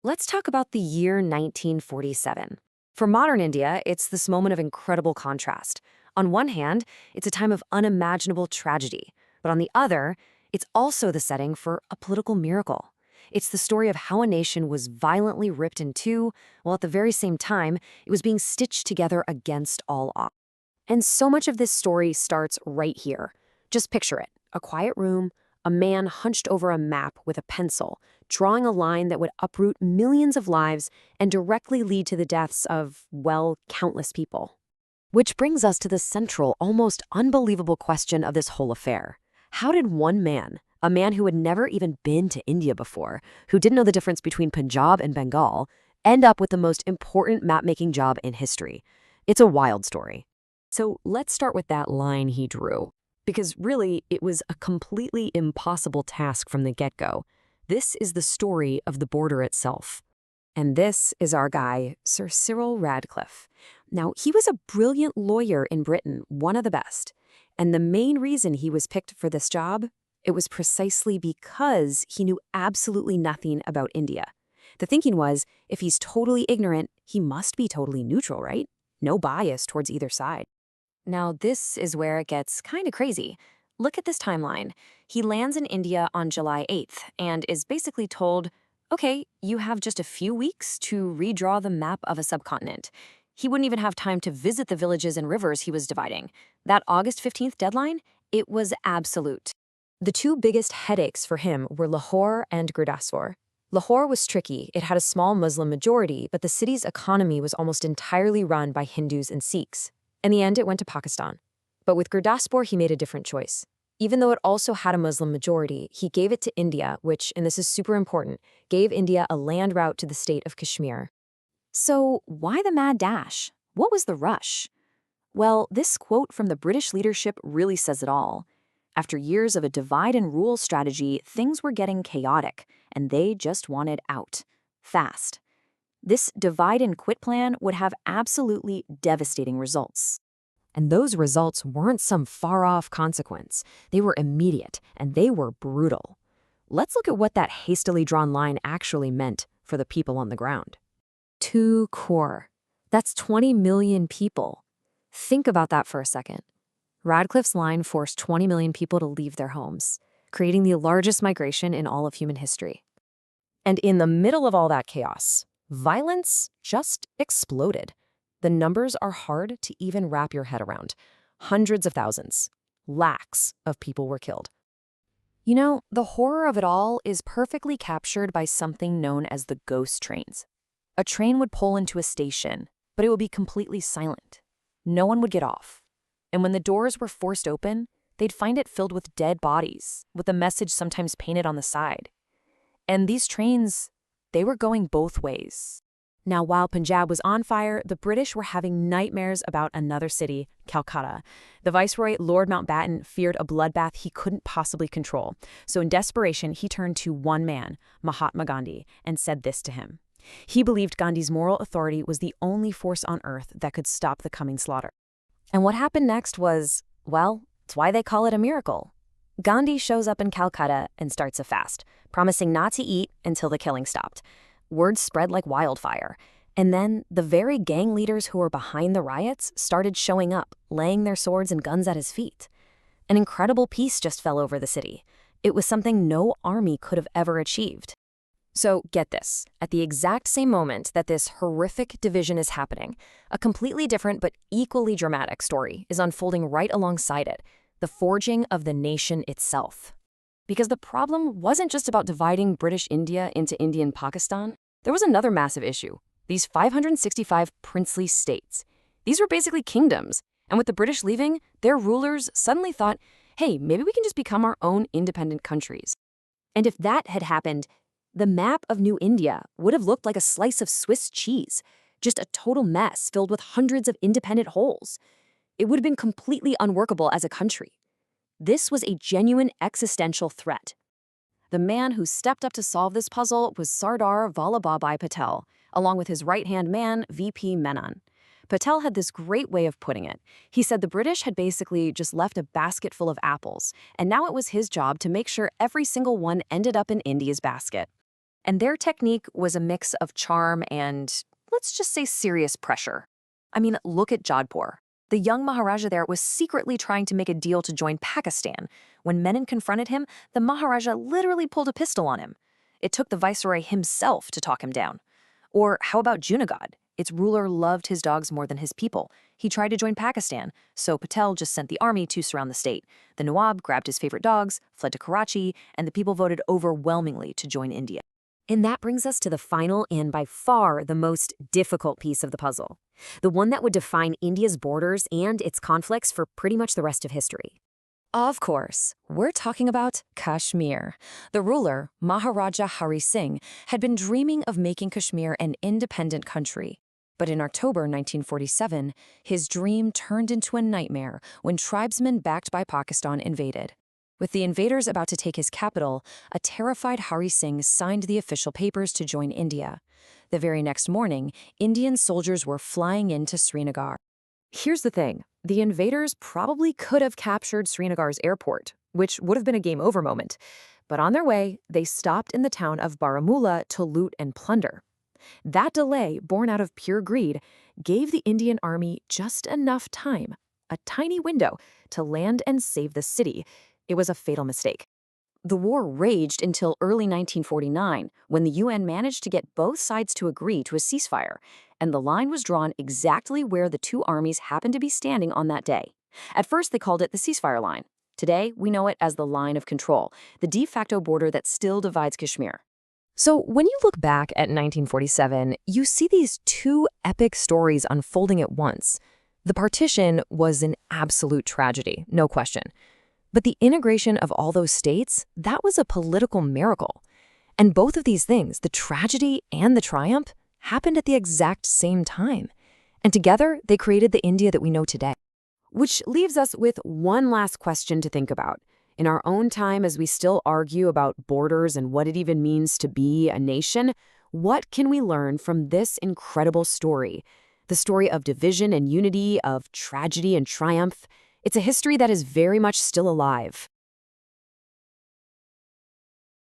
Let's talk about the year 1947. For modern India, it's this moment of incredible contrast. On one hand, it's a time of unimaginable tragedy, but on the other, it's also the setting for a political miracle. It's the story of how a nation was violently ripped in two, while at the very same time, it was being stitched together against all odds. And so much of this story starts right here. Just picture it, a quiet room, a man hunched over a map with a pencil, drawing a line that would uproot millions of lives and directly lead to the deaths of, well, countless people. Which brings us to the central, almost unbelievable question of this whole affair. How did one man, a man who had never even been to India before, who didn't know the difference between Punjab and Bengal, end up with the most important map-making job in history? It's a wild story. So let's start with that line he drew, because really, it was a completely impossible task from the get-go. This is the story of the border itself. And this is our guy, Sir Cyril Radcliffe. Now, he was a brilliant lawyer in Britain, one of the best. And the main reason he was picked for this job, it was precisely because he knew absolutely nothing about India. The thinking was, if he's totally ignorant, he must be totally neutral, right? No bias towards either side. Now, this is where it gets kind of crazy. Look at this timeline. He lands in India on July 8th and is basically told, okay, you have just a few weeks to redraw the map of a subcontinent. He wouldn't even have time to visit the villages and rivers he was dividing. That August 15th deadline, it was absolute. The two biggest headaches for him were Lahore and Gurdaspur. Lahore was tricky. It had a small Muslim majority, but the city's economy was almost entirely run by Hindus and Sikhs. In the end, it went to Pakistan. But with Gurdaspur, he made a different choice. Even though it also had a Muslim majority, he gave it to India, which, and this is super important, gave India a land route to the state of Kashmir. So why the mad dash? What was the rush? Well, this quote from the British leadership really says it all. After years of a divide and rule strategy, things were getting chaotic, and they just wanted out. Fast. This divide and quit plan would have absolutely devastating results. And those results weren't some far-off consequence. They were immediate, and they were brutal. Let's look at what that hastily drawn line actually meant for the people on the ground. 2 crore. That's 20 million people. Think about that for a second. Radcliffe's line forced 20 million people to leave their homes, creating the largest migration in all of human history. And in the middle of all that chaos, violence just exploded. The numbers are hard to even wrap your head around. Hundreds of thousands, lakhs of people were killed. You know, the horror of it all is perfectly captured by something known as the ghost trains. A train would pull into a station, but it would be completely silent. No one would get off. And when the doors were forced open, they'd find it filled with dead bodies, with a message sometimes painted on the side. And these trains, they were going both ways. Now, while Punjab was on fire, the British were having nightmares about another city, Calcutta. The Viceroy, Lord Mountbatten, feared a bloodbath he couldn't possibly control. So in desperation, he turned to one man, Mahatma Gandhi, and said this to him. He believed Gandhi's moral authority was the only force on earth that could stop the coming slaughter. And what happened next was, well, it's why they call it a miracle. Gandhi shows up in Calcutta and starts a fast, promising not to eat until the killing stopped. Word spread like wildfire. And then the very gang leaders who were behind the riots started showing up, laying their swords and guns at his feet. An incredible peace just fell over the city. It was something no army could have ever achieved. So get this, at the exact same moment that this horrific division is happening, a completely different but equally dramatic story is unfolding right alongside it, the forging of the nation itself. Because the problem wasn't just about dividing British India into Indian Pakistan. There was another massive issue. These 565 princely states. These were basically kingdoms. And with the British leaving, their rulers suddenly thought, hey, maybe we can just become our own independent countries. And if that had happened, the map of New India would have looked like a slice of Swiss cheese, just a total mess filled with hundreds of independent holes. It would have been completely unworkable as a country. This was a genuine existential threat. The man who stepped up to solve this puzzle was Sardar Vallabhbhai Patel, along with his right-hand man, VP Menon. Patel had this great way of putting it. He said the British had basically just left a basket full of apples, and now it was his job to make sure every single one ended up in India's basket. And their technique was a mix of charm and, let's just say, serious pressure. I mean, look at Jodhpur. The young Maharaja there was secretly trying to make a deal to join Pakistan. When Menon confronted him, the Maharaja literally pulled a pistol on him. It took the viceroy himself to talk him down. Or how about Junagadh? Its ruler loved his dogs more than his people. He tried to join Pakistan, so Patel just sent the army to surround the state. The Nawab grabbed his favorite dogs, fled to Karachi, and the people voted overwhelmingly to join India. And that brings us to the final and by far the most difficult piece of the puzzle. The one that would define India's borders and its conflicts for pretty much the rest of history. Of course, we're talking about Kashmir. The ruler, Maharaja Hari Singh, had been dreaming of making Kashmir an independent country. But in October 1947, his dream turned into a nightmare when tribesmen backed by Pakistan invaded. With the invaders about to take his capital, a terrified Hari Singh signed the official papers to join India. The very next morning, Indian soldiers were flying into Srinagar. Here's the thing. The invaders probably could have captured Srinagar's airport, which would have been a game-over moment. But on their way, they stopped in the town of Baramulla to loot and plunder. That delay, born out of pure greed, gave the Indian army just enough time, a tiny window, to land and save the city. It was a fatal mistake. The war raged until early 1949, when the UN managed to get both sides to agree to a ceasefire, and the line was drawn exactly where the two armies happened to be standing on that day. At first, they called it the ceasefire line. Today, we know it as the line of control, the de facto border that still divides Kashmir. So when you look back at 1947, you see these two epic stories unfolding at once. The partition was an absolute tragedy, no question. But the integration of all those states, that was a political miracle. And both of these things, the tragedy and the triumph, happened at the exact same time. And together, they created the India that we know today. Which leaves us with one last question to think about. In our own time, as we still argue about borders and what it even means to be a nation, what can we learn from this incredible story? The story of division and unity, of tragedy and triumph. It's a history that is very much still alive.